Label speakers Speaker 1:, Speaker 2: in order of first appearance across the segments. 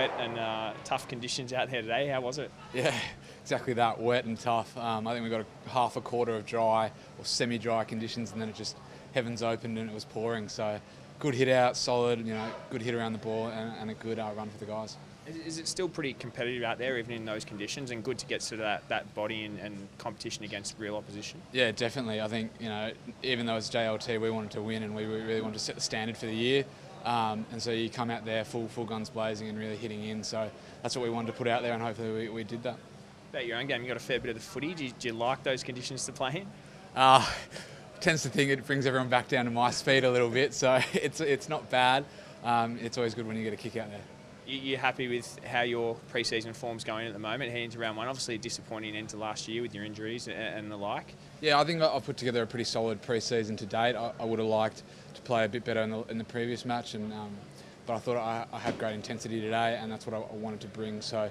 Speaker 1: wet and tough conditions out there today. How was it?
Speaker 2: Yeah, exactly that, wet and tough. I think we got half a quarter of dry or semi-dry conditions, and then it just heavens opened and it was pouring. So good hit out, solid, good hit around the ball, and a good run for the guys.
Speaker 1: Is it still pretty competitive out there, even in those conditions, and good to get sort of that body and competition against real opposition?
Speaker 2: Yeah, definitely. I think, even though it's JLT, we wanted to win and we really wanted to set the standard for the year. And so you come out there full guns blazing and really hitting in. So that's what we wanted to put out there, and hopefully we did that.
Speaker 1: About your own game, you got a fair bit of the footy. Do you like those conditions to play in?
Speaker 2: Tends to think it brings everyone back down to my speed a little bit, so it's not bad. It's always good when you get a kick out there.
Speaker 1: You're happy with how your pre-season form's going at the moment, heading into round one? Obviously a disappointing end to last year with your injuries and the like.
Speaker 2: Yeah, I think I've put together a pretty solid pre-season to date. I would have liked to play a bit better in the previous match, but I thought I had great intensity today, and that's what I wanted to bring. So,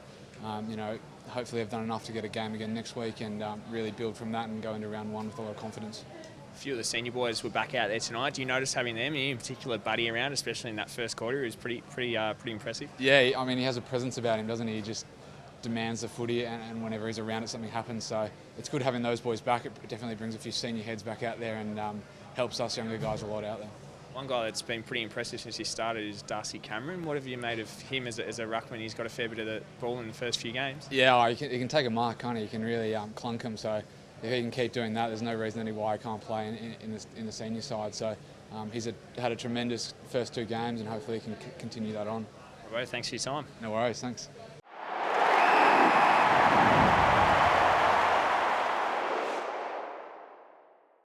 Speaker 2: hopefully I've done enough to get a game again next week and really build from that and go into round one with a lot of confidence.
Speaker 1: A few of the senior boys were back out there tonight. Do you notice having them, in particular Buddy, around, especially in that first quarter? It was pretty impressive.
Speaker 2: Yeah, I mean, he has a presence about him, doesn't he? He just demands the footy, and whenever he's around it, something happens. So it's good having those boys back. It definitely brings a few senior heads back out there and helps us younger guys a lot out there.
Speaker 1: One guy that's been pretty impressive since he started is Darcy Cameron. What have you made of him as a ruckman? He's got a fair bit of the ball in the first few games.
Speaker 2: Yeah, he can take a mark, can't he? He can really clunk him. So if he can keep doing that, there's no reason why he can't play in the senior side. So he's had a tremendous first two games, and hopefully he can continue that on.
Speaker 1: Well, thanks for your time.
Speaker 2: No worries, thanks.